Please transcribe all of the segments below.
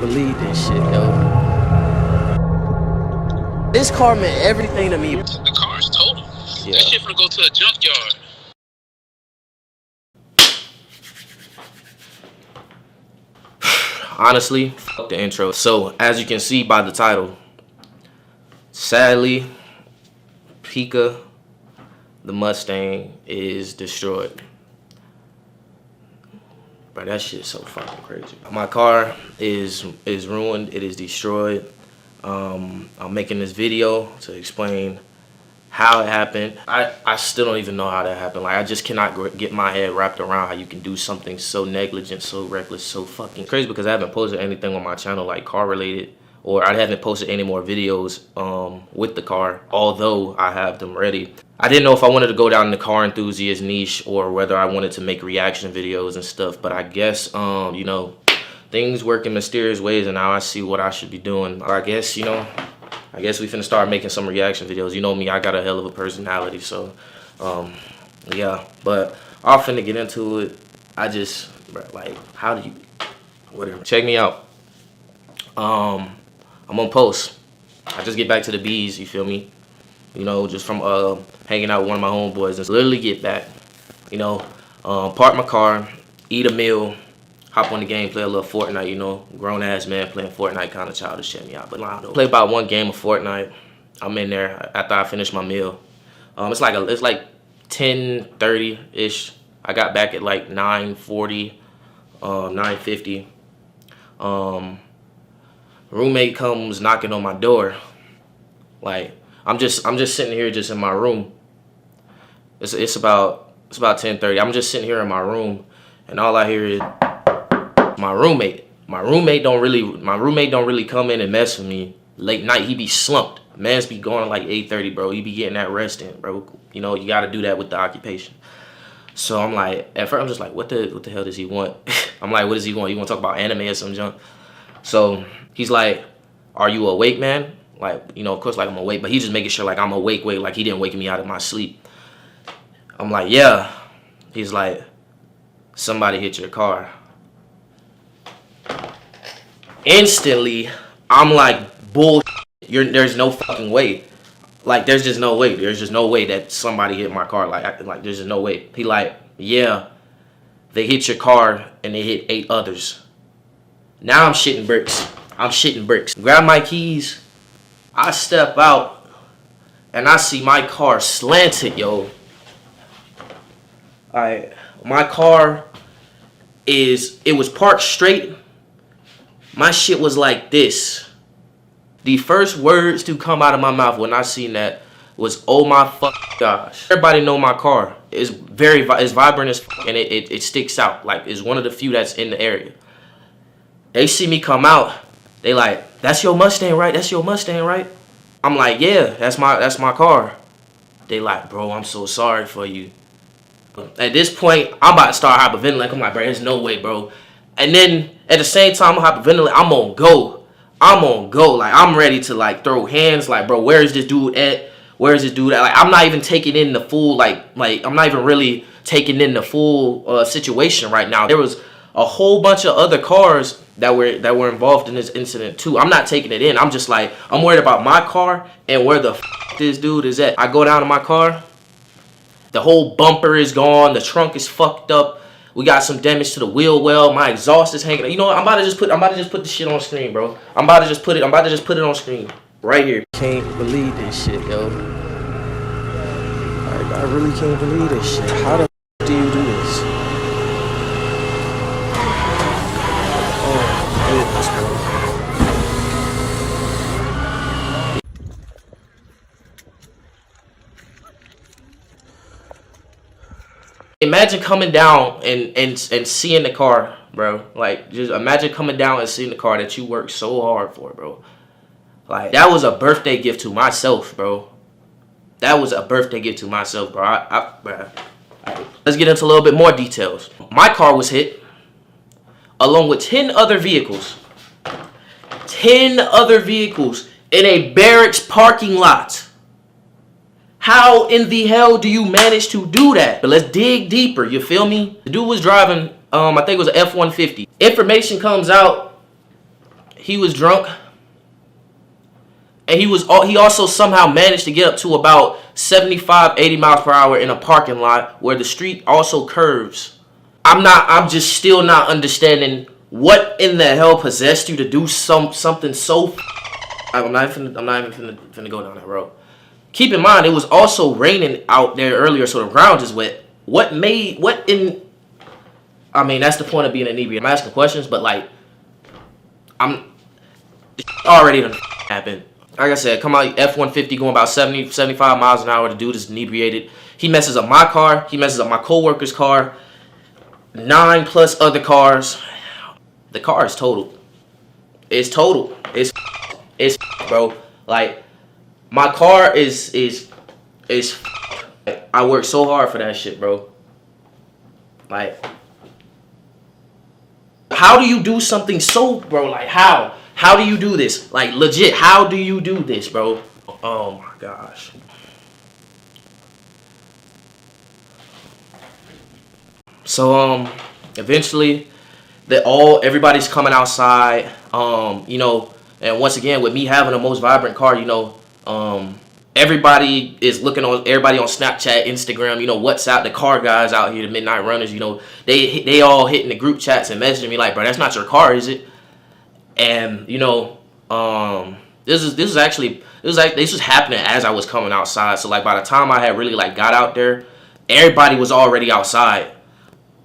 believe this shit, yo. This car meant everything to me. The car is total. Yeah. That shit finna go to a junkyard. Honestly, fuck the intro. So, as you can see by the title, sadly, PIKA, the Mustang, is destroyed. Bro, that shit's so fucking crazy. My car is ruined. It is destroyed. I'm making this video to explain how it happened. I still don't even know how that happened. Like, I just cannot get my head wrapped around how you can do something so negligent, so reckless, so fucking crazy, because I haven't posted anything on my channel like car related, or I haven't posted any more videos with the car, although I have them ready. I didn't know if I wanted to go down the car enthusiast niche or whether I wanted to make reaction videos and stuff, but I guess, you know, things work in mysterious ways, and now I see what I should be doing. I guess, you know, I guess we finna start making some reaction videos. You know me, I got a hell of a personality, so, yeah. But I'm finna get into it. I just, bro, like, how do you, whatever. Check me out. I'm on post. I just get back to the bees, you feel me? You know, just from hanging out with one of my homeboys, and literally get back, you know, park my car, eat a meal, hop on the game, play a little Fortnite, you know. Grown-ass man playing Fortnite kind of childish shit me out. But I don't play about one game of Fortnite. I'm in there after I finish my meal. It's like 10:30-ish. I got back at like 9:40, 9:50. Roommate comes knocking on my door. Like, I'm just sitting here just in my room. It's about 10:30. I'm just sitting here in my room, and all I hear is my roommate. My roommate don't really come in and mess with me late night. He be slumped. Man's be going like 8:30, bro. He be getting that rest in, bro. You know, you gotta do that with the occupation. So I'm like, at first I'm just like, what the hell does he want? I'm like, what does he want? You want to talk about anime or some junk? So he's like, are you awake, man? Like, you know, of course, like, I'm awake, but he's just making sure like I'm awake, like he didn't wake me out of my sleep. I'm like, yeah. He's like, somebody hit your car. Instantly, I'm like, bullshit. There's no fucking way. Like, there's just no way. There's just no way that somebody hit my car. Like there's just no way. He like, yeah, they hit your car and they hit 8 others. Now I'm shitting bricks. I'm shitting bricks. Grab my keys. I step out and I see my car slanted, yo. Alright, my car it was parked straight. My shit was like this. The first words to come out of my mouth when I seen that was, oh my fuck gosh. Everybody know my car. It's vibrant as fuck, and it sticks out. Like, it's one of the few that's in the area. They see me come out, they like, that's your Mustang, right? That's your Mustang, right? I'm like, yeah, that's my car. They like, bro, I'm so sorry for you. At this point, I'm about to start hyperventilating. I'm like, bro, there's no way, bro. And then at the same time, I'm hyperventilating. I'm on go. Like, I'm ready to like throw hands. Like, bro, where is this dude at? Where is this dude at? Like, I'm not even taking in the full like I'm not even really taking in the full situation right now. There was a whole bunch of other cars that were involved in this incident too. I'm not taking it in. I'm just like, I'm worried about my car and where the f this dude is at. I go down to my car. The whole bumper is gone. The trunk is fucked up. We got some damage to the wheel well. My exhaust is hanging. You know what? I'm about to just put the shit on screen, bro. I'm about to just put it on screen right here. Can't believe this shit, yo. I really can't believe this shit. How the f do you do this? Oh goodness, bro. Imagine coming down and seeing the car, bro. Like, just imagine coming down and seeing the car that you worked so hard for, bro. Like, that was a birthday gift to myself, bro. That was a birthday gift to myself, bro. Bro. Let's get into a little bit more details. My car was hit, along with 10 other vehicles. 10 other vehicles in a barracks parking lot. How in the hell do you manage to do that? But let's dig deeper, you feel me? The dude was driving, I think it was an F-150. Information comes out he was drunk. And he also somehow managed to get up to about 75, 80 miles per hour in a parking lot where the street also curves. I'm just still not understanding what in the hell possessed you to do something so. I'm not even finna go down that road. Keep in mind, it was also raining out there earlier, so the ground is wet. I mean, that's the point of being inebriated. I'm asking questions, but like, already done happened. Like I said, come out F-150 going about 70, 75 miles an hour. The dude is inebriated. He messes up my car. He messes up my co-worker's car. 9+ other cars. The car is totaled. It's totaled. It's bro. Like, my car is I worked so hard for that shit, bro. Like, how do you do something so, bro? Like, how? How do you do this? Like, legit, how do you do this, bro? Oh my gosh. So, eventually, everybody's coming outside. You know, and once again, with me having the most vibrant car, you know, everybody is looking on everybody on Snapchat, Instagram, you know, WhatsApp, the car guys out here, the midnight runners, you know, they all hitting the group chats and messaging me like, bro, that's not your car, is it? And you know, this was happening as I was coming outside. So like by the time I had really like got out there, everybody was already outside,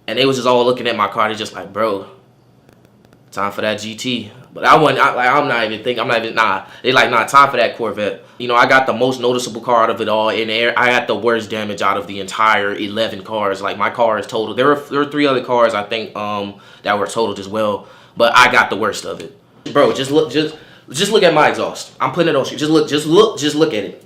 and they was just all looking at my car. They just like, bro, time for that GT. But I'm not even They like, nah, time for that Corvette. You know, I got the most noticeable car out of it all. In there, I got the worst damage out of the entire 11 cars. Like my car is totaled. There were 3 other cars I think that were totaled as well. But I got the worst of it, bro. Just look at my exhaust. I'm putting it on screen. Just look at it.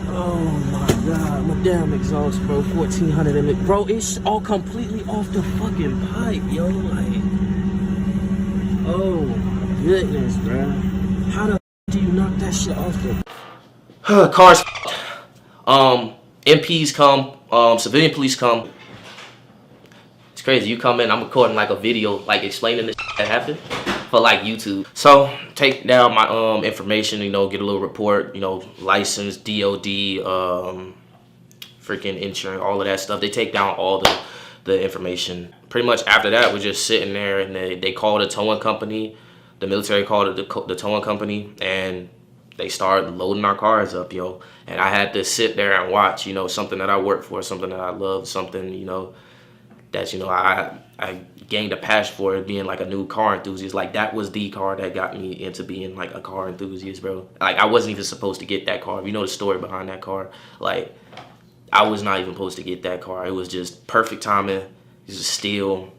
Oh my god, my damn exhaust, bro. 1400 in it, bro. It's all completely off the fucking pipe, yo. Like, oh my goodness, bro. How the do you knock that shit off the cars? MPs come, civilian police come. It's crazy. You come in, I'm recording like a video, like explaining this that happened for like YouTube. So take down my information, you know, get a little report, you know, license, DOD, freaking insurance, all of that stuff. They take down all the information. Pretty much after that, we're just sitting there, and they called a towing company. The military called it the towing company, and they started loading our cars up, yo. And I had to sit there and watch, you know, something that I work for, something that I love, something, you know, that, you know, I gained a passion for it, being like a new car enthusiast. Like, that was the car that got me into being like a car enthusiast, bro. Like, I wasn't even supposed to get that car. You know the story behind that car. Like, I was not even supposed to get that car. It was just perfect timing. It was still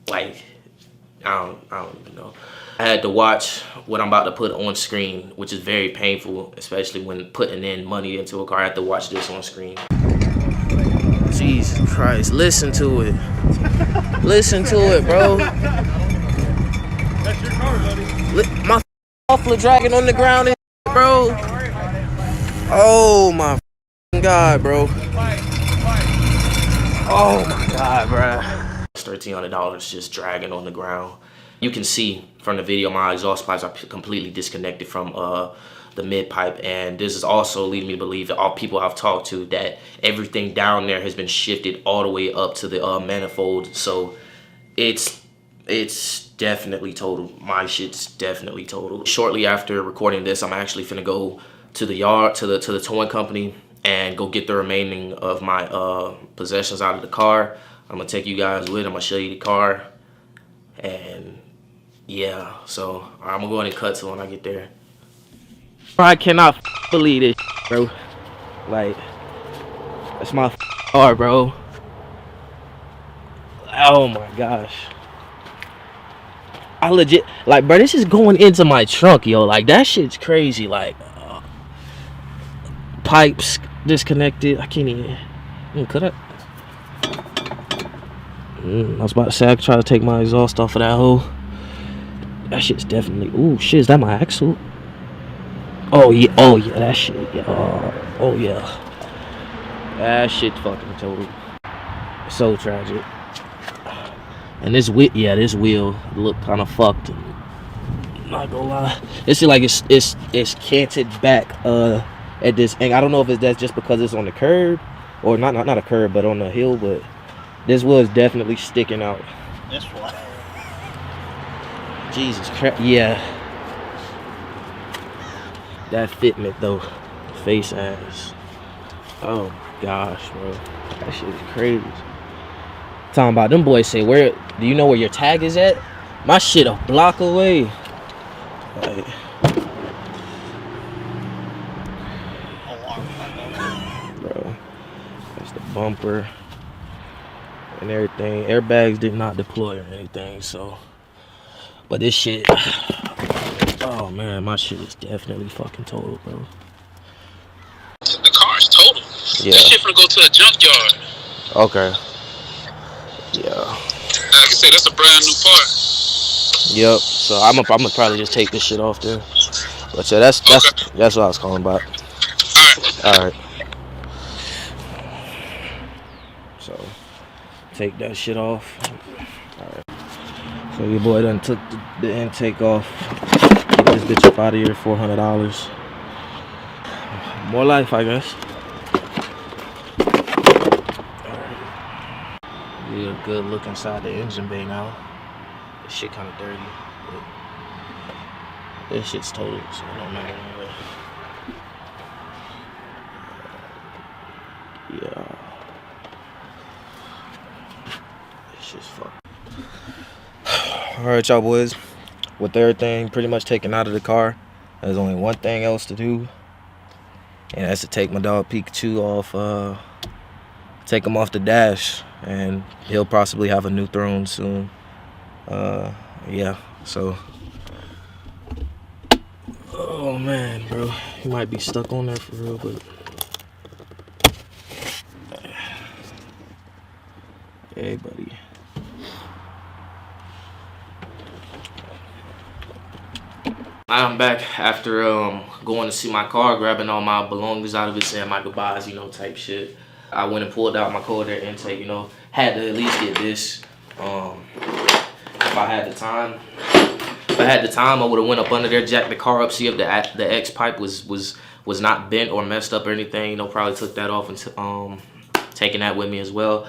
like, I don't even know. I had to watch what I'm about to put on screen, which is very painful, especially when putting in money into a car. I had to watch this on screen. Jesus Christ, listen to it. Listen to it, bro. That's your car, buddy. My muffler dragging on the ground, and bro. Oh my god, bro. Oh my god, bro. $1,300 just dragging on the ground. You can see from the video my exhaust pipes are completely disconnected from the mid pipe, and this is also leading me to believe that all people I've talked to, that everything down there has been shifted all the way up to the manifold. So it's definitely total. My shit's definitely total. Shortly after recording this, I'm actually finna go to the yard, to the towing company, and go get the remaining of my possessions out of the car. I'm gonna take you guys with. I'm gonna show you the car, and yeah. So I'm gonna go ahead and cut to when I get there. I cannot believe this, bro. Like, that's my car, bro. Oh my gosh. I legit, like, bro, this is going into my trunk, yo. Like, that shit's crazy. Like, pipes disconnected. I can't even. Could I? I was about to say I could try to take my exhaust off of that hole. That shit's definitely. Ooh, shit, is that my axle? Oh yeah, that shit. Yeah. Oh yeah. That shit fucking total. So tragic. And this wheel, yeah, this wheel looked kind of fucked. Not gonna lie, it seems like it's canted back at this, and I don't know if that's just because it's on the curb, or not a curb, but on the hill. But this wheel is definitely sticking out. This one. Jesus Christ, yeah. That fitment though, face ass. Oh gosh, bro, that shit is crazy. Talking about them boys say, where do you know where your tag is at? My shit a block away. Like, bro, that's the bumper and everything. Airbags did not deploy or anything, so. But this shit, oh man, my shit is definitely fucking total, bro. The car's total. Yeah. That shit finna go to a junkyard. Okay. Yeah. Like I said, that's a brand new part. Yep. So I'm gonna probably just take this shit off there. But yeah, that's what I was calling about. All right. So take that shit off. All right. So your boy done took the intake off. Get this bitch up out of here. $400. More life, I guess. Get a good look inside the engine bay now. This shit kind of dirty, but this shit's total, so it don't matter anyway. Yeah. This shit's fucked. Alright, y'all boys. With everything pretty much taken out of the car, there's only one thing else to do. And that's to take my dog Pikachu off, take him off the dash. And he'll possibly have a new throne soon. Yeah, so. Oh man, bro. He might be stuck on there for real, but. Hey, buddy. I'm back after going to see my car, grabbing all my belongings out of it, saying my goodbyes, you know, type shit. I went and pulled out my cold air intake, you know, had to at least get this. If I had the time, I would have went up under there, jacked the car up, see if the X pipe was not bent or messed up or anything. You know, probably took that off and taking that with me as well.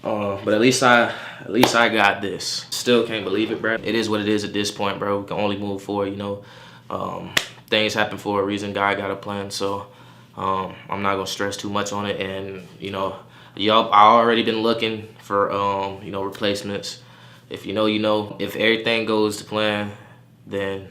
But at least I got this. Still can't believe it, bro. It is what it is at this point, bro. We can only move forward, you know. Things happen for a reason. God got a plan, so I'm not gonna stress too much on it. And you know, y'all, I already been looking for you know, replacements. If you know, you know. If everything goes to plan, then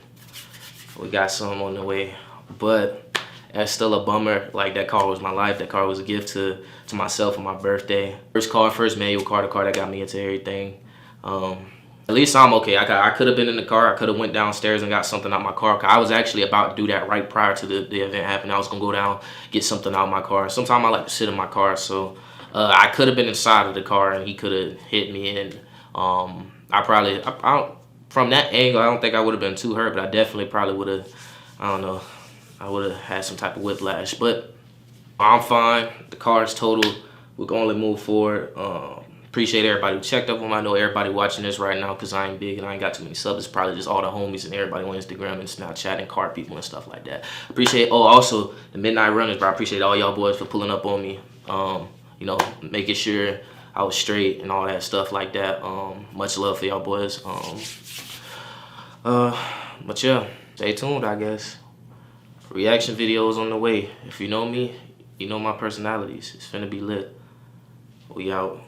we got some on the way. But that's still a bummer. Like, that car was my life. That car was a gift to myself on my birthday. First manual car, the car that got me into everything. At least I'm okay. I could have been in the car. I could have went downstairs and got something out my car. I was actually about to do that right prior to the event happening. I was gonna go down, get something out of my car. Sometimes I like to sit in my car, so I could have been inside of the car and he could have hit me. And from that angle, I don't think I would have been too hurt, but I definitely probably would have. I don't know. I would have had some type of whiplash, but I'm fine. The car is total. We can only move forward. Appreciate everybody who checked up on me. I know everybody watching this right now, because I ain't big and I ain't got too many subs. It's probably just all the homies and everybody on Instagram and Snapchat and car people and stuff like that. Appreciate, also the Midnight Runners, bro. I appreciate all y'all boys for pulling up on me. You know, making sure I was straight and all that stuff like that. Much love for y'all boys. But yeah, stay tuned, I guess. Reaction videos on the way. If you know me, you know my personalities. It's finna be lit. We out.